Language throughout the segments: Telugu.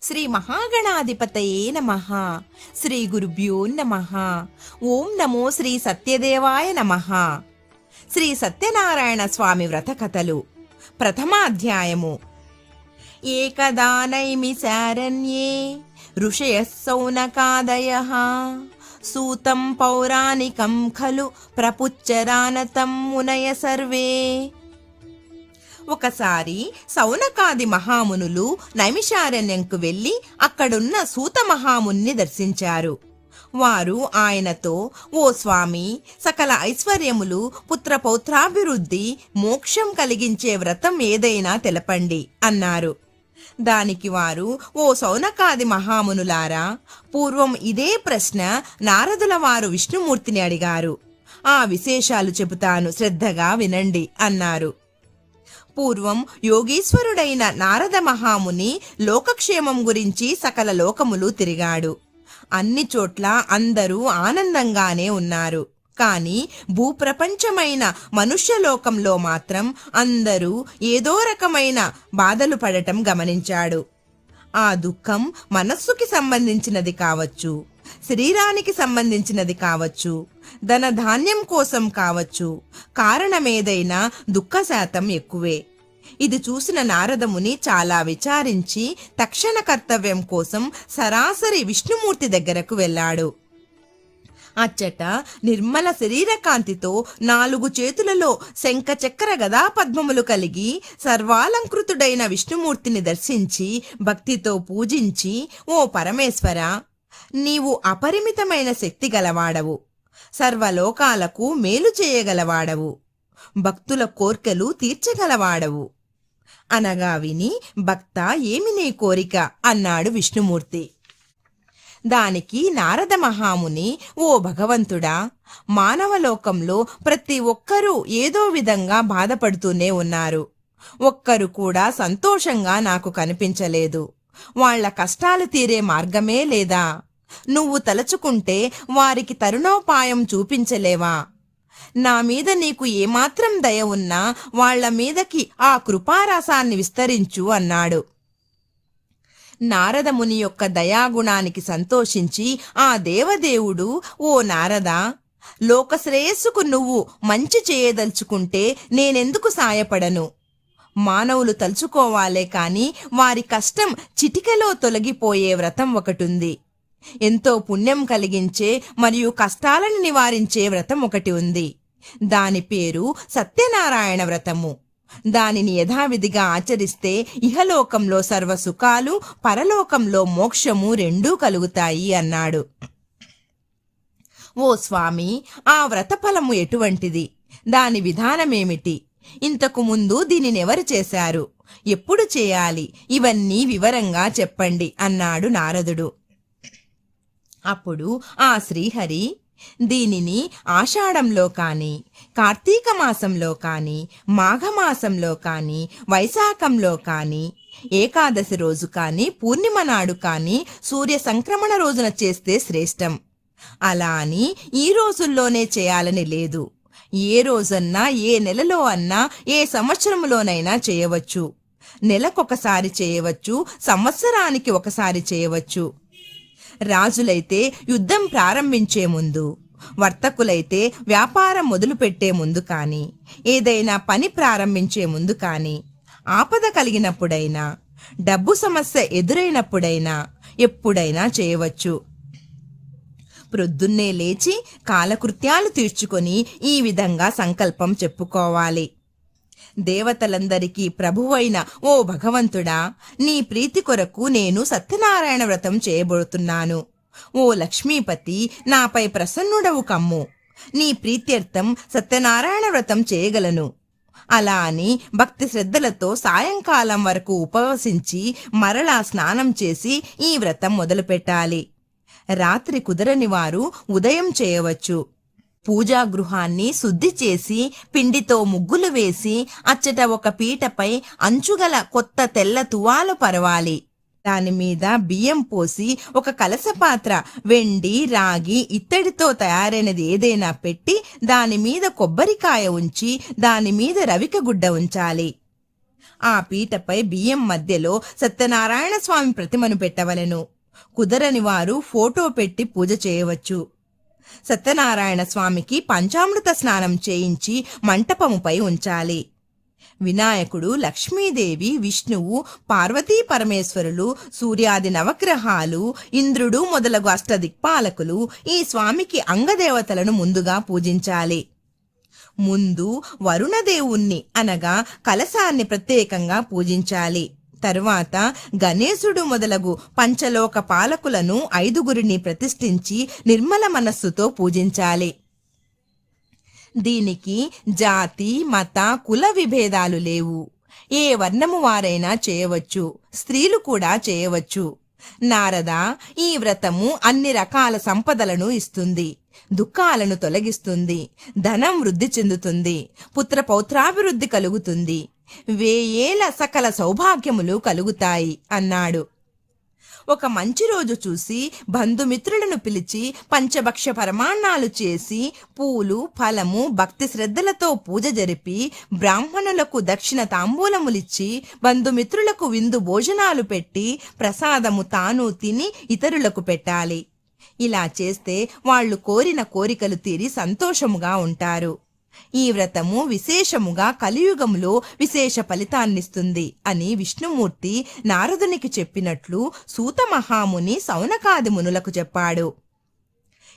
శ్రీ మహాగణాధిపతయే నమః. శ్రీ గురుభ్యో నమః. ఓం నమో శ్రీ సత్యదేవాయ నమః. శ్రీ సత్యనారాయణ స్వామి వ్రత కథలు. ప్రథమాధ్యాయము. ఏకదా నైమిశారణ్యే ఋషయః సౌనకాదయః సూతం పౌరాణికం ఖలు ప్రపుచ్చరానతం మునయ సర్వే. ఒకసారి సౌనకాది మహామునులు నైమిషారణ్యంకు వెళ్లి అక్కడున్న సూత మహాముని దర్శించారు. వారు ఆయనతో, ఓ స్వామి, సకల ఐశ్వర్యములు, పుత్రపౌత్రాభివృద్ధి, మోక్షం కలిగించే వ్రతం ఏదైనా తెలపండి అన్నారు. దానికి వారు, ఓ సౌనకాది మహామునులారా, పూర్వం ఇదే ప్రశ్న నారదుల వారు విష్ణుమూర్తిని అడిగారు. ఆ విశేషాలు చెబుతాను, శ్రద్ధగా వినండి అన్నారు. పూర్వం యోగీశ్వరుడైన నారద మహాముని లోకక్షేమం గురించి సకల లోకములు తిరిగాడు. అన్ని చోట్ల అందరూ ఆనందంగానే ఉన్నారు. కాని భూప్రపంచమైన మనుష్యలోకంలో మాత్రం అందరూ ఏదో రకమైన బాధలు పడటం గమనించాడు. ఆ దుఃఖం మనస్సుకి సంబంధించినది కావచ్చు, శరీరానికి సంబంధించినది కావచ్చు, ధనధాన్యం కోసం కావచ్చు. కారణమేదైనా దుఃఖ శాతం ఎక్కువే. ఇది చూసిన నారదముని చాలా విచారించి తక్షణ కర్తవ్యం కోసం సరాసరి విష్ణుమూర్తి దగ్గరకు వెళ్ళాడు. అచ్చట నిర్మల శరీరకాంతితో 4 చేతులలో శంఖచక్ర గదాపద్మములు కలిగి సర్వాలంకృతుడైన విష్ణుమూర్తిని దర్శించి భక్తితో పూజించి, ఓ పరమేశ్వర, నీవు అపరిమితమైన శక్తి గలవాడవు, సర్వలోకాలకు మేలు చేయగలవాడవు, భక్తుల కోర్కెలు తీర్చగలవాడవు అనగా విని, భక్త, ఏమి నీ కోరిక అన్నాడు విష్ణుమూర్తి. దానికి నారద మహాముని, ఓ భగవంతుడా, మానవలోకంలో ప్రతి ఒక్కరూ ఏదో విధంగా బాధపడుతూనే ఉన్నారు. ఒక్కరు కూడా సంతోషంగా నాకు కనిపించలేదు. వాళ్ల కష్టాలు తీరే మార్గమే లేదా? నువ్వు తలచుకుంటే వారికి తరుణోపాయం చూపించలేవా? నా మీద నీకు ఏమాత్రం దయ ఉన్నా వాళ్ల మీదకి ఆ కృపారాసాన్ని విస్తరించు అన్నాడు. నారదముని యొక్క దయాగుణానికి సంతోషించి ఆ దేవదేవుడు, ఓ నారదా, లోకశ్రేయస్సుకు నువ్వు మంచి చేయదలుచుకుంటే నేనెందుకు సాయపడను? మానవులు తలుచుకోవాలే కాని వారి కష్టం చిటికెలో తొలగిపోయే వ్రతం ఒకటుంది. ఎంతో పుణ్యం కలిగించే మరియు కష్టాలను నివారించే వ్రతం ఒకటి ఉంది. దాని పేరు సత్యనారాయణ వ్రతము. దానిని యథావిధిగా ఆచరిస్తే ఇహలోకంలో సర్వసుఖాలు, పరలోకంలో మోక్షము రెండూ కలుగుతాయి అన్నాడు. ఓ స్వామి, ఆ వ్రతఫలము ఎటువంటిది? దాని విధానమేమిటి? ఇంతకు ముందు దీనినెవరు చేశారు? ఎప్పుడు చేయాలి? ఇవన్నీ వివరంగా చెప్పండి అన్నాడు నారదుడు. అప్పుడు ఆ శ్రీహరి, దీనిని ఆషాఢంలో కాని, కార్తీక మాసంలో కాని, మాఘమాసంలో కాని, వైశాఖంలో కాని, ఏకాదశి రోజు కాని, పూర్ణిమ నాడు కాని, సూర్య సంక్రమణ రోజున చేస్తే శ్రేష్టం. అలా అని ఈ రోజుల్లోనే చేయాలని లేదు. ఏ రోజన్నా, ఏ నెలలో అన్నా, ఏ సంవత్సరంలోనైనా చేయవచ్చు. నెలకొకసారి చేయవచ్చు, సంవత్సరానికి ఒకసారి చేయవచ్చు. రాజులైతే యుద్ధం ప్రారంభించే ముందు, వర్తకులైతే వ్యాపారం మొదలుపెట్టే ముందు కాని, ఏదైనా పని ప్రారంభించే ముందు కాని, ఆపద కలిగినప్పుడైనా, డబ్బు సమస్య ఎదురైనప్పుడైనా, ఎప్పుడైనా చేయవచ్చు. ప్రొద్దున్నే లేచి కాలకృత్యాలు తీర్చుకొని ఈ విధంగా సంకల్పం చెప్పుకోవాలి. దేవతలందరికీ ప్రభువైన ఓ భగవంతుడా, నీ ప్రీతి కొరకు నేను సత్యనారాయణ వ్రతం చేయబోతున్నాను. ఓ లక్ష్మీపతి, నాపై ప్రసన్నుడవు కమ్ము. నీ ప్రీత్యర్థం సత్యనారాయణ వ్రతం చేయగలను. అలా అని భక్తి శ్రద్ధలతో సాయంకాలం వరకు ఉపవసించి మరలా స్నానం చేసి ఈ వ్రతం మొదలుపెట్టాలి. రాత్రి కుదరని వారు ఉదయం చేయవచ్చు. పూజా గృహాన్ని శుద్ధి చేసి పిండితో ముగ్గులు వేసి అచ్చట ఒక పీటపై అంచుగల కొత్త తెల్ల తువాలు పరవాలి. దానిమీద బియ్యం పోసి ఒక కలసపాత్ర వెండి, రాగి, ఇత్తడితో తయారైనది ఏదైనా పెట్టి దానిమీద కొబ్బరికాయ ఉంచి దానిమీద రవిక గుడ్డ ఉంచాలి. ఆ పీటపై బియ్యం మధ్యలో సత్యనారాయణ స్వామి ప్రతిమను పెట్టవలెను. కుదరని వారు ఫోటో పెట్టి పూజ చేయవచ్చు. సత్యనారాయణ స్వామికి పంచామృత స్నానం చేయించి మంటపముపై ఉంచాలి. వినాయకుడు, లక్ష్మీదేవి, విష్ణువు, పార్వతీ పరమేశ్వరులు, సూర్యాది నవగ్రహాలు, ఇంద్రుడు మొదలగు అష్టదిక్పాలకులు ఈ స్వామికి అంగదేవతలను ముందుగా పూజించాలి. ముందు వరుణదేవుణ్ణి అనగా కలశాన్ని ప్రత్యేకంగా పూజించాలి. తరువాత గణేశుడు మొదలగు పంచలోక పాలకులను 5గురిని ప్రతిష్ఠించి నిర్మల మనస్సుతో పూజించాలి. దీనికి జాతి, మత, కుల విభేదాలు లేవు. ఏ వర్ణము వారైనా చేయవచ్చు, స్త్రీలు కూడా చేయవచ్చు. నారద, ఈ వ్రతము అన్ని రకాల సంపదలను ఇస్తుంది, దుఃఖాలను తొలగిస్తుంది, ధనం వృద్ధి చెందుతుంది, పుత్ర పౌత్రాభివృద్ధి కలుగుతుంది, వేయేల సకల సౌభాగ్యములు కలుగుతాయి అన్నాడు. ఒక మంచి రోజు చూసి బంధుమిత్రులను పిలిచి పంచభక్ష పరమాన్నాలు చేసి పూలు, ఫలము, భక్తి శ్రద్ధలతో పూజ జరిపి బ్రాహ్మణులకు దక్షిణ తాంబూలములిచ్చి బంధుమిత్రులకు విందు భోజనాలు పెట్టి ప్రసాదము తాను తిని ఇతరులకు పెట్టాలి. ఇలా చేస్తే వాళ్ళు కోరిన కోరికలు తీరి సంతోషముగా ఉంటారు. ఈ వ్రతము విశేషముగా కలియుగములో విశేష ఫలితాన్నిస్తుంది అని విష్ణుమూర్తి నారదునికి చెప్పినట్లు సూత మహాముని సౌనకాది మునులకు చెప్పాడు.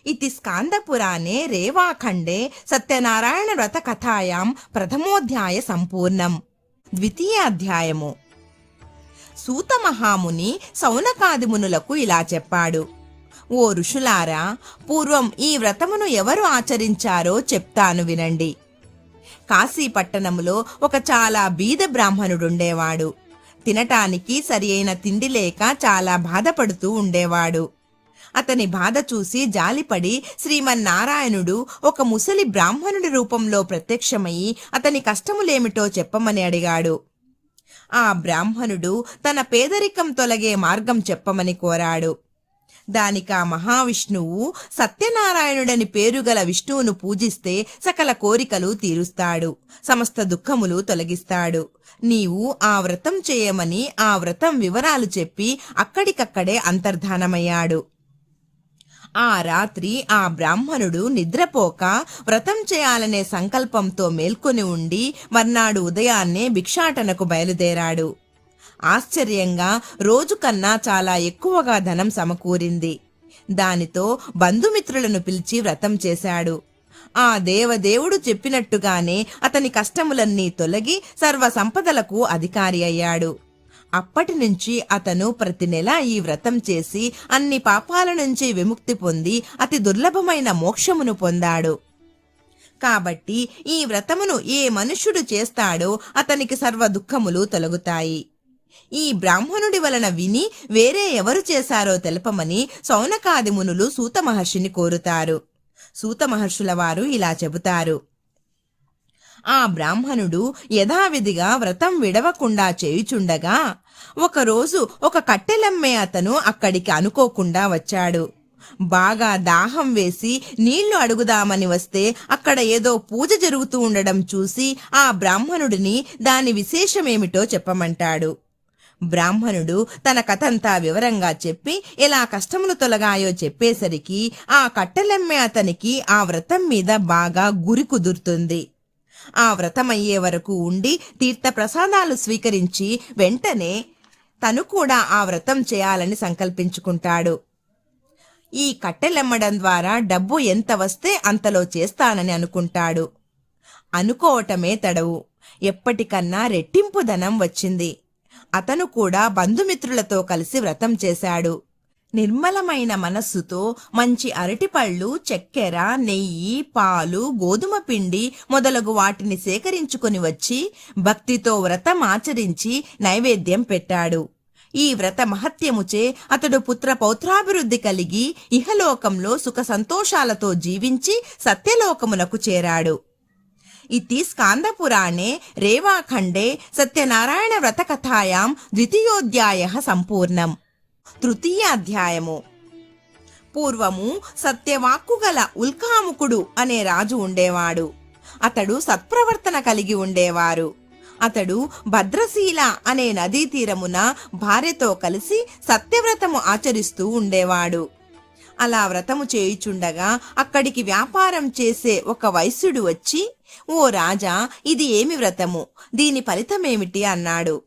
ఇతి స్కాందపురాణే రేవాఖండే సత్యనారాయణ వ్రత కథాయాం ప్రథమోధ్యాయ సంపూర్ణం. ద్వితీయాధ్యాయము. సూత మహాముని సౌనకాది మునులకు ఇలా చెప్పాడు. ఓ ఋషులారా, పూర్వం ఈ వ్రతమును ఎవరు ఆచరించారో చెప్తాను వినండి. కాశీపట్టణములో ఒక చాలా బీద బ్రాహ్మణుడుండేవాడు. తినటానికి సరి అయిన తిండి లేక చాలా బాధపడుతూ ఉండేవాడు. అతని బాధ చూసి జాలిపడి శ్రీమన్నారాయణుడు ఒక ముసలి బ్రాహ్మణుడి రూపంలో ప్రత్యక్షమయ్యి అతని కష్టములేమిటో చెప్పమని అడిగాడు. ఆ బ్రాహ్మణుడు తన పేదరికం తొలగే మార్గం చెప్పమని కోరాడు. దానికా మహావిష్ణువు సత్యనారాయణుడని పేరుగల విష్ణువును పూజిస్తే సకల కోరికలు తీరుస్తాడు, సమస్త దుఃఖములు తొలగిస్తాడు. నీవు ఆ వ్రతం చేయమని ఆ వ్రతం వివరాలు చెప్పి అక్కడికక్కడే అంతర్ధానమయ్యాడు. ఆ రాత్రి ఆ బ్రాహ్మణుడు నిద్రపోక వ్రతం చేయాలనే సంకల్పంతో మేల్కొని ఉండి మర్నాడు ఉదయాన్నే భిక్షాటనకు బయలుదేరాడు. ఆశ్చర్యంగా రోజు కన్నా చాలా ఎక్కువగా ధనం సమకూరింది. దానితో బంధుమిత్రులను పిలిచి వ్రతం చేశాడు. ఆ దేవదేవుడు చెప్పినట్టుగానే అతని కష్టములన్నీ తొలగి సర్వ సంపదలకు అధికారి అయ్యాడు. అప్పటి నుంచి అతను ప్రతి నెల ఈ వ్రతం చేసి అన్ని పాపాల నుంచి విముక్తి పొంది అతి దుర్లభమైన మోక్షమును పొందాడు. కాబట్టి ఈ వ్రతమును ఏ మనుష్యుడు చేస్తాడో అతనికి సర్వ దుఃఖములు తొలగుతాయి. ఈ బ్రాహ్మణుడి వలన విని వేరే ఎవరు చేశారో తెలపమని సౌనకాది మునులు సూత మహర్షిని కోరుతారు. సూత మహర్షుల వారు ఇలా చెబుతారు. ఆ బ్రాహ్మణుడు యథావిధిగా వ్రతం విడవకుండా చేయుచుండగా ఒకరోజు ఒక కట్టెలమ్మే అతను అక్కడికి అనుకోకుండా వచ్చాడు. బాగా దాహం వేసి నీళ్లు అడుగుదామని వస్తే అక్కడ ఏదో పూజ జరుగుతూ ఉండడం చూసి ఆ బ్రాహ్మణుడిని దాని విశేషమేమిటో చెప్పమంటాడు. బ్రాహ్మణుడు తన కథంతా వివరంగా చెప్పి ఎలా కష్టములు తొలగాయో చెప్పేసరికి ఆ కట్టెలమ్మే అతనికి ఆ వ్రతం మీద బాగా గురి కుదురుతుంది. ఆ వ్రతమయ్యే వరకు ఉండి తీర్థప్రసాదాలు స్వీకరించి వెంటనే తను కూడా ఆ వ్రతం చేయాలని సంకల్పించుకుంటాడు. ఈ కట్టెలెమ్మడం ద్వారా డబ్బు ఎంత వస్తే అంతలో చేస్తానని అనుకుంటాడు. అనుకోవటమే తడవు. ఎప్పటికన్నా రెట్టింపు ధనం వచ్చింది. అతను కూడా బంధుమిత్రులతో కలిసి వ్రతం చేశాడు. నిర్మలమైన మనస్సుతో మంచి అరటిపళ్ళు, చక్కెర, నెయ్యి, పాలు, గోధుమ పిండి మొదలగు వాటిని సేకరించుకుని వచ్చి భక్తితో వ్రతం ఆచరించి నైవేద్యం పెట్టాడు. ఈ వ్రత మహత్యముచే అతడు పుత్ర పౌత్రాభివృద్ధి కలిగి ఇహలోకంలో సుఖ సంతోషాలతో జీవించి సత్యలోకమునకు చేరాడు. ఇతి స్కాందపురాణే రేవాఖండే సత్యనారాయణ వ్రత కథాయాం ద్వితీయోధ్యాయ సంపూర్ణం. తృతీయాధ్యాయము. పూర్వము సత్యవాక్కుగల ఉల్కాముకుడు అనే రాజు ఉండేవాడు. అతడు సత్ప్రవర్తన కలిగి ఉండేవారు. అతడు భద్రశీల అనే నదీ తీరమున భార్యతో కలిసి సత్యవ్రతము ఆచరిస్తూ ఉండేవాడు. అలా వ్రతము చేయుచుండగా అక్కడికి వ్యాపారం చేసే ఒక వైశ్యుడు వచ్చి, "ఓ రాజా, ఇది ఏమి వ్రతము? దీని ఫలితమేమిటి?" అన్నాడు.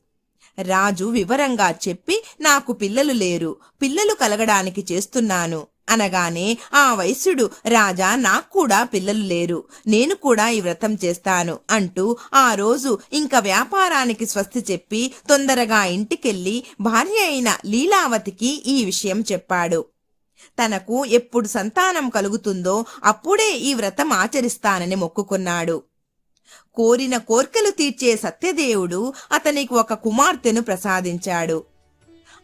రాజు వివరంగా చెప్పి, "నాకు పిల్లలు లేరు, పిల్లలు కలగడానికి చేస్తున్నాను" అనగానే ఆ వైశ్యుడు, "రాజా, నాకు కూడా పిల్లలు లేరు, నేను కూడా ఈ వ్రతం చేస్తాను" అంటూ ఆ రోజు ఇంక వ్యాపారానికి స్వస్తి చెప్పి తొందరగా ఇంటికెళ్ళి భార్య అయిన లీలావతికి ఈ విషయం చెప్పాడు. తనకు ఎప్పుడు సంతానం కలుగుతుందో అప్పుడే ఈ వ్రతం ఆచరిస్తానని మొక్కుకున్నాడు. కోరిన కోర్కెలు తీర్చే సత్యదేవుడు అతనికి ఒక కుమార్తెను ప్రసాదించాడు.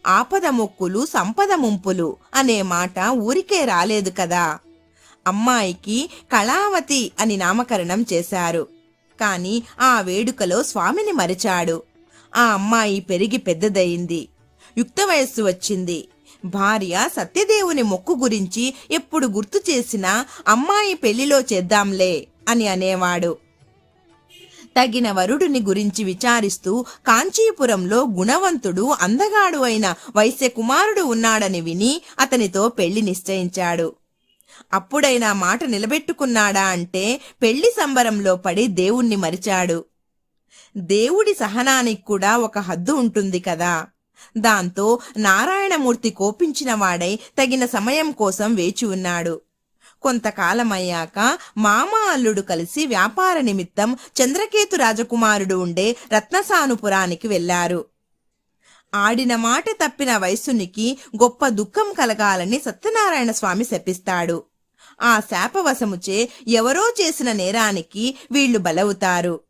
ఆపద మొక్కులు సంపద ముంపులు అనే మాట ఊరికే రాలేదు కదా. అమ్మాయికి కళావతి అని నామకరణం చేశారు. కాని ఆ వేడుకలో స్వామిని మరిచాడు. ఆ అమ్మాయి పెరిగి పెద్దదయింది, యుక్త వయస్సు వచ్చింది. భార్య సత్యదేవుని మొక్కు గురించి ఎప్పుడు గుర్తు చేసినా అమ్మాయి పెళ్లిలో చేద్దాంలే అని అనేవాడు. తగిన వరుడిని గురించి విచారిస్తూ కాంచీపురంలో గుణవంతుడు అందగాడు అయిన వైశ్యకుమారుడు ఉన్నాడని విని అతనితో పెళ్లి నిశ్చయించాడు. అప్పుడైనా మాట నిలబెట్టుకున్నాడా అంటే పెళ్లి సంబరంలో పడి దేవుణ్ణి మరిచాడు. దేవుడి సహనానికి కూడా ఒక హద్దు ఉంటుంది కదా. దాంతో నారాయణమూర్తి కోపించిన వాడై తగిన సమయం కోసం వేచి ఉన్నాడు. కొంతకాలమయ్యాక మామ అల్లుడు కలిసి వ్యాపార నిమిత్తం చంద్రకేతు రాజకుమారుడు ఉండే రత్నసానుపురానికి వెళ్లారు. ఆడిన మాట తప్పిన వైశ్యునికి గొప్ప దుఃఖం కలగాలని సత్యనారాయణ స్వామి శపిస్తాడు. ఆ శాపవశముచే ఎవరో చేసిన నేరానికి వీళ్లు బలవుతారు.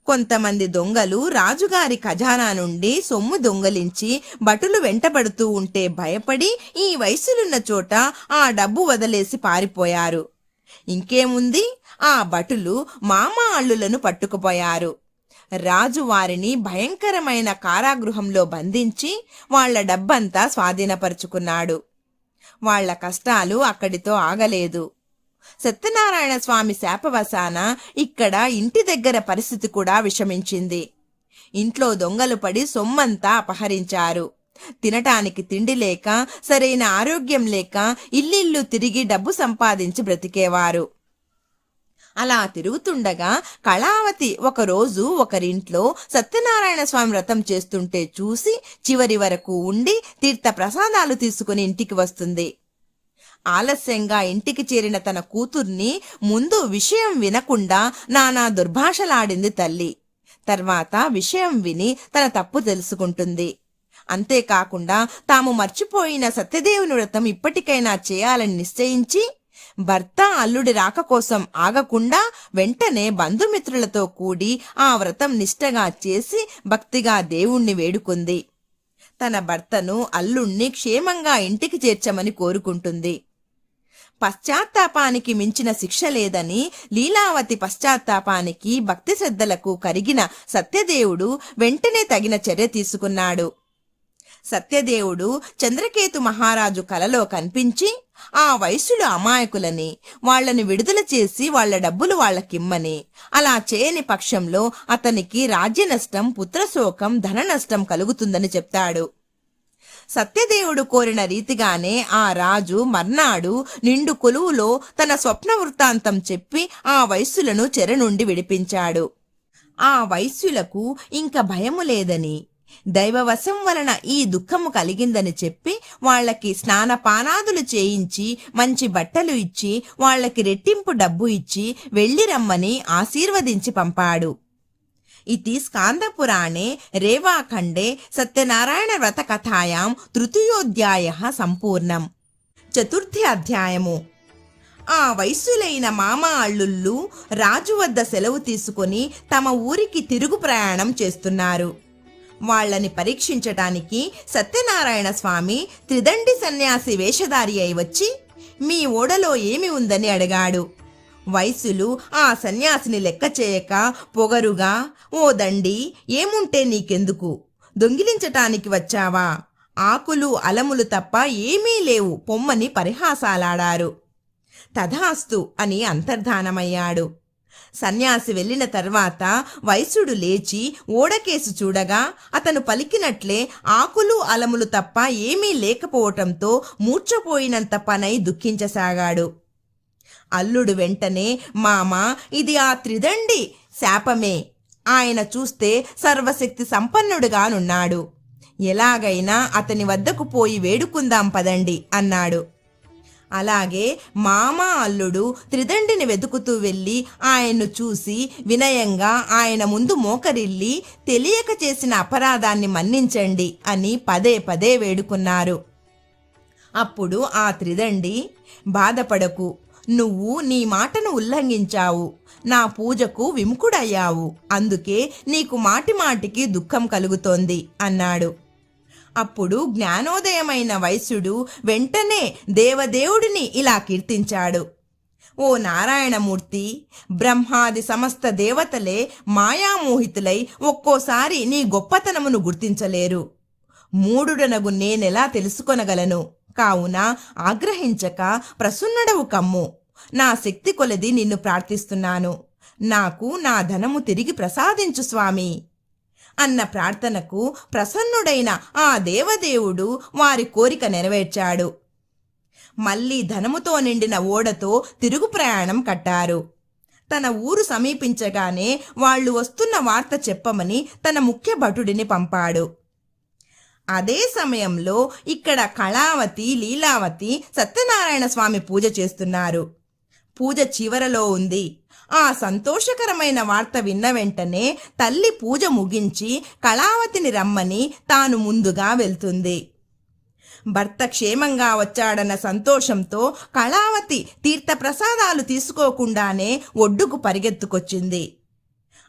కొంతమంది దొంగలు రాజుగారి ఖజానా నుండి సొమ్ము దొంగలించి భటులు వెంటబడుతూ ఉంటే భయపడి ఈ వైశ్యులున్న చోట ఆ డబ్బు వదిలేసి పారిపోయారు. ఇంకేముంది, ఆ భటులు మామ అల్లులను పట్టుకుపోయారు. రాజు వారిని భయంకరమైన కారాగృహంలో బంధించి వాళ్ల డబ్బంతా స్వాధీనపరుచుకున్నాడు. వాళ్ల కష్టాలు అక్కడితో ఆగలేదు. సత్యనారాయణ స్వామి శాపవశాన ఇక్కడ ఇంటి దగ్గర పరిస్థితి కూడా విషమించింది. ఇంట్లో దొంగలు పడి సొమ్మంతా అపహరించారు. తినటానికి తిండి లేక, సరైన ఆరోగ్యం లేక ఇల్లిల్లు తిరిగి డబ్బు సంపాదించి బ్రతికేవారు. అలా తిరుగుతుండగా కళావతి ఒకరోజు ఒకరింట్లో సత్యనారాయణ స్వామి వ్రతం చేస్తుంటే చూసి చివరి వరకు ఉండి తీర్థ ప్రసాదాలు తీసుకుని ఇంటికి వస్తుంది. ఆలస్యంగా ఇంటికి చేరిన తన కూతుర్ని ముందు విషయం వినకుండా నానా దుర్భాషలాడింది తల్లి. తర్వాత విషయం విని తన తప్పు తెలుసుకుంటుంది. అంతేకాకుండా తాము మర్చిపోయిన సత్యదేవుని వ్రతం ఇప్పటికైనా చేయాలని నిశ్చయించి భర్త అల్లుడి రాక కోసం ఆగకుండా వెంటనే బంధుమిత్రులతో కూడి ఆ వ్రతం నిష్టగా చేసి భక్తిగా దేవుణ్ణి వేడుకుంది. తన భర్తను అల్లుణ్ణి క్షేమంగా ఇంటికి చేర్చమని కోరుకుంటుంది. పశ్చాత్తాపానికి మించిన శిక్ష లేదని లీలావతి పశ్చాత్తాపానికి భక్తి శ్రద్ధలకు కరిగిన సత్యదేవుడు వెంటనే తగిన చర్య తీసుకున్నాడు. సత్యదేవుడు చంద్రకేతు మహారాజు కలలో కనిపించి ఆ వైశ్యులు అమాయకులని, వాళ్లను విడుదల చేసి వాళ్ల డబ్బులు వాళ్లకిమ్మని, అలా చేయని పక్షంలో అతనికి రాజ్య నష్టం, పుత్రశోకం, ధన నష్టం కలుగుతుందని చెప్తాడు. సత్యదేవుడు కోరిన రీతిగానే ఆ రాజు మర్నాడు నిండు కొలువులో తన స్వప్న వృత్తాంతం చెప్పి ఆ వైశ్యులను చెర నుండి విడిపించాడు. ఆ వైశ్యులకు ఇంక భయము లేదని, దైవవశం వలన ఈ దుఃఖము కలిగిందని చెప్పి వాళ్లకి స్నానపానాదులు చేయించి మంచి బట్టలు ఇచ్చి వాళ్లకి రెట్టింపు డబ్బు ఇచ్చి వెళ్ళి రమ్మని ఆశీర్వదించి పంపాడు. इति स्कान्दपुराणे रेवाखण्डे सत्यनारायण व्रत कथायां तृतीयोऽध्यायः सम्पूर्णम्। चतुर्थी अध्यायमु। ఆ వైశ్యులైన మామ అల్లుళ్ళు రాజు వద్ద సెలవు తీసుకొని తమ ఊరికి తిరుగు ప్రయాణం చేస్తున్నారు. వాళ్లని పరీక్షించటానికి సత్యనారాయణ స్వామి త్రిదండి సన్యాసి వేషధారి అయి వచ్చి మీ ఓడలో ఏమి ఉందని అడిగాడు. వైశ్యులు ఆ సన్యాసిని లెక్క చేయక పొగరుగా, ఓ దండి, ఏముంటే నీకెందుకు, దొంగిలించటానికి వచ్చావా, ఆకులు అలములు తప్ప ఏమీ లేవు పొమ్మని పరిహాసాలాడారు. తథాస్తు అని అంతర్ధానమయ్యాడు. సన్యాసి వెళ్ళిన తర్వాత వైశ్యుడు లేచి ఓడకేసి చూడగా అతను పలికినట్లే ఆకులు అలములు తప్ప ఏమీ లేకపోవటంతో మూర్ఛపోయినంత పనై దుఃఖించసాగాడు. అల్లుడు వెంటనే, మామా, ఇది ఆ త్రిదండి శాపమే. ఆయన చూస్తే సర్వశక్తి సంపన్నుడుగానున్నాడు. ఎలాగైనా అతని వద్దకు పోయి వేడుకుందాం పదండి అన్నాడు. అలాగే మామ అల్లుడు త్రిదండిని వెతుకుతూ వెళ్ళి ఆయన్ను చూసి వినయంగా ఆయన ముందు మోకరిల్లి తెలియక చేసిన అపరాధాన్ని మన్నించండి అని పదే పదే వేడుకున్నారు. అప్పుడు ఆ త్రిదండి, బాధపడకు, నువ్వు నీ మాటను ఉల్లంఘించావు, నా పూజకు విముఖుడయ్యావు, అందుకే నీకు మాటిమాటికి దుఃఖం కలుగుతోంది అన్నాడు. అప్పుడు జ్ఞానోదయమైన వైశ్యుడు వెంటనే దేవదేవుడిని ఇలా కీర్తించాడు. ఓ నారాయణమూర్తి, బ్రహ్మాది సమస్త దేవతలే మాయామోహితులై ఒక్కోసారి నీ గొప్పతనమును గుర్తించలేరు. మూఢుడనగు నేనెలా తెలుసుకొనగలను? కావున ఆగ్రహించక ప్రసన్నుడవు కమ్ము. నా శక్తి కొలది నిన్ను ప్రార్థిస్తున్నాను. నాకు నా ధనము తిరిగి ప్రసాదించు స్వామి అన్న ప్రార్థనకు ప్రసన్నుడైన ఆ దేవదేవుడు వారి కోరిక నెరవేర్చాడు. మళ్ళీ ధనముతో నిండిన ఓడతో తిరుగు ప్రయాణం కట్టారు. తన ఊరు సమీపించగానే వాళ్ళు వస్తున్న వార్త చెప్పమని తన ముఖ్య భటుడిని పంపాడు. అదే సమయంలో ఇక్కడ కళావతి, లీలావతి సత్యనారాయణ స్వామి పూజ చేస్తున్నారు. పూజ చివరలో ఉంది. ఆ సంతోషకరమైన వార్త విన్న వెంటనే తల్లి పూజ ముగించి కళావతిని రమ్మని తాను ముందుగా వెళ్తుంది. భర్త క్షేమంగా వచ్చాడన్న సంతోషంతో కళావతి తీర్థప్రసాదాలు తీసుకోకుండానే ఒడ్డుకు పరిగెత్తుకొచ్చింది.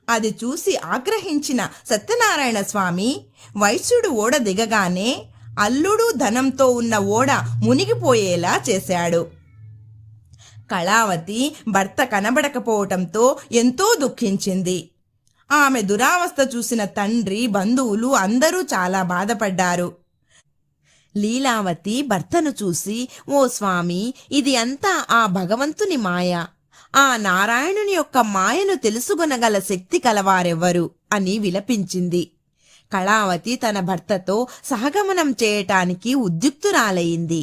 అది చూసి ఆగ్రహించిన సత్యనారాయణ స్వామి వైశ్యుడు ఓడ దిగగానే అల్లుడు ధనంతో ఉన్న ఓడ మునిగిపోయేలా చేశాడు. కళావతి భర్త కనబడకపోవటంతో ఎంతో దుఃఖించింది. ఆమె దురావస్థ చూసిన తండ్రి, బంధువులు అందరూ చాలా బాధపడ్డారు. లీలావతి భర్తను చూసి, ఓ స్వామి, ఇది అంతా ఆ భగవంతుని మాయ. ఆ నారాయణుని యొక్క మాయను తెలుసుకొనగల శక్తి కలవారెవ్వరు అని విలపించింది. కళావతి తన భర్తతో సహగమనం చేయటానికి ఉద్యుక్తురాలయింది.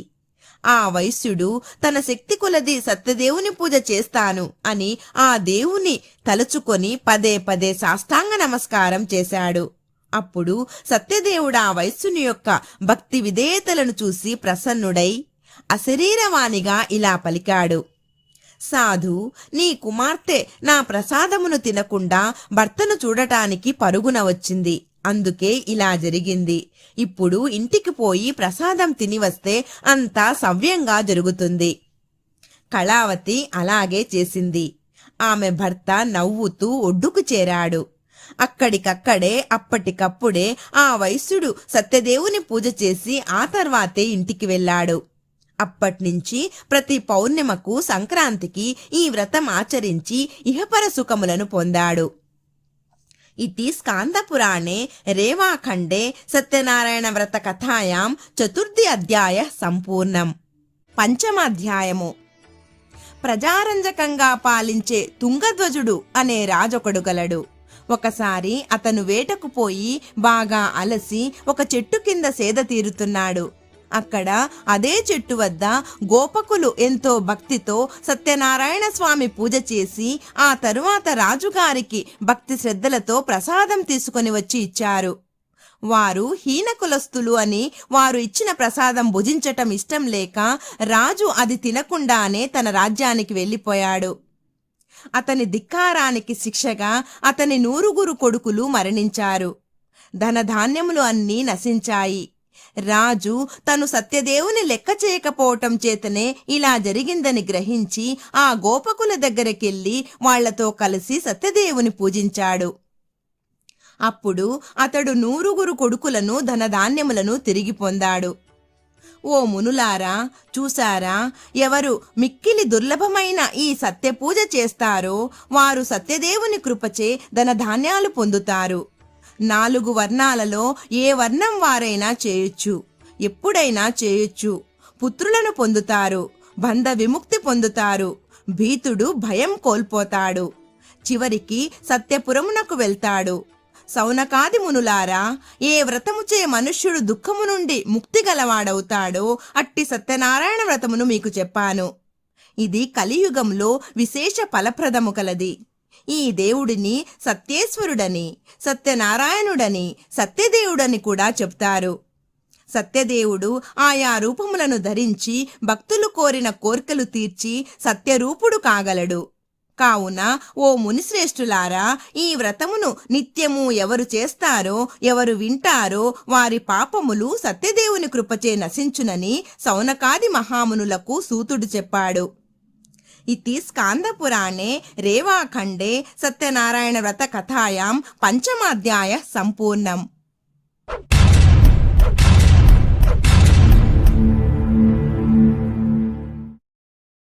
ఆ వైశ్యుడు తన శక్తి కొలది సత్యదేవుని పూజ చేస్తాను అని ఆ దేవుని తలుచుకొని పదే పదే సాష్టాంగ నమస్కారం చేశాడు. అప్పుడు సత్యదేవుడు ఆ వైశ్యుని యొక్క భక్తి విధేయతలను చూసి ప్రసన్నుడై అశరీరవాణిగా ఇలా పలికాడు. సాధు, నీ కుమార్తె నా ప్రసాదమును తినకుండా భర్తను చూడటానికి పరుగున వచ్చింది. అందుకే ఇలా జరిగింది. ఇప్పుడు ఇంటికి పోయి ప్రసాదం తిని వస్తే అంతా సవ్యంగా జరుగుతుంది. కళావతి అలాగే చేసింది. ఆమె భర్త నవ్వుతూ ఒడ్డుకు చేరాడు. అక్కడికక్కడే అప్పటికప్పుడే ఆ వైశ్యుడు సత్యదేవుని పూజ చేసి ఆ తర్వాతే ఇంటికి వెళ్ళాడు. అప్పట్నుంచి ప్రతి పౌర్ణిమకు, సంక్రాంతికి ఈ వ్రతం ఆచరించి ఇహపర సుఖములను పొందాడు. इति स्कान्दपुराणे रेवाखण्डे सत्यनारायण व्रत कथायां चतुर्थी अध्यायः सम्पूर्णम्। పంచమాధ్యాయము. ప్రజారంజకంగా పాలించే తుంగధ్వజుడు అనే రాజొకడు గలడు. ఒకసారి అతను వేటకు పోయి బాగా అలసి ఒక చెట్టు కింద సేద తీరుతున్నాడు. అక్కడ అదే చెట్టు వద్ద గోపకులు ఎంతో భక్తితో సత్యనారాయణ స్వామి పూజ చేసి ఆ తరువాత రాజుగారికి భక్తి శ్రద్ధలతో ప్రసాదం తీసుకొని వచ్చి ఇచ్చారు. వారు హీనకులస్తులు అని వారు ఇచ్చిన ప్రసాదం భుజించటం ఇష్టం లేక రాజు అది తినకుండానే తన రాజ్యానికి వెళ్ళిపోయాడు. అతని ధిక్కారానికి శిక్షగా అతని 9 కొడుకులు మరణించారు. ధనధాన్యములు అన్నీ నశించాయి. రాజు తను సత్యదేవుని లెక్క చేయకపోవటం చేతనే ఇలా జరిగిందని గ్రహించి ఆ గోపకుల దగ్గరకెళ్ళి వాళ్లతో కలిసి సత్యదేవుని పూజించాడు. అప్పుడు అతడు 9 కొడుకులను, ధనధాన్యములను తిరిగి పొందాడు. ఓ మునులారా, చూసారా, ఎవరు మిక్కిలి దుర్లభమైన ఈ సత్యపూజ చేస్తారో వారు సత్యదేవుని కృపచే ధనధాన్యాలు పొందుతారు. 4 వర్ణాలలో ఏ వర్ణం వారైనా చేయొచ్చు, ఎప్పుడైనా చేయొచ్చు. పుత్రులను పొందుతారు, బంధ విముక్తి పొందుతారు, భీతుడు భయం కోల్పోతాడు, చివరికి సత్యపురమునకు వెళ్తాడు. సౌనకాది మునులారా, ఏ వ్రతముచే మనుష్యుడు దుఃఖము నుండి ముక్తి గలవాడవుతాడో అట్టి సత్యనారాయణ వ్రతమును మీకు చెప్పాను. ఇది కలియుగంలో విశేష ఫలప్రదము కలది. ఈ దేవుడిని సత్యేశ్వరుడని, సత్యనారాయణుడని, సత్యదేవుడని కూడా చెప్తారు. సత్యదేవుడు ఆయా రూపములను ధరించి భక్తులు కోరిన కోర్కెలు తీర్చి సత్యరూపుడు కాగలడు. కావున ఓ మునిశ్రేష్ఠులారా, ఈ వ్రతమును నిత్యము ఎవరు చేస్తారో, ఎవరు వింటారో వారి పాపములు సత్యదేవుని కృపచే నశించునని సౌనకాది మహామునులకు సూతుడు చెప్పాడు. इति स्कान्दपुराणे रेवाखण्डे सत्यनारायण व्रत कथायां 5th अध्यायः सम्पूर्णम्।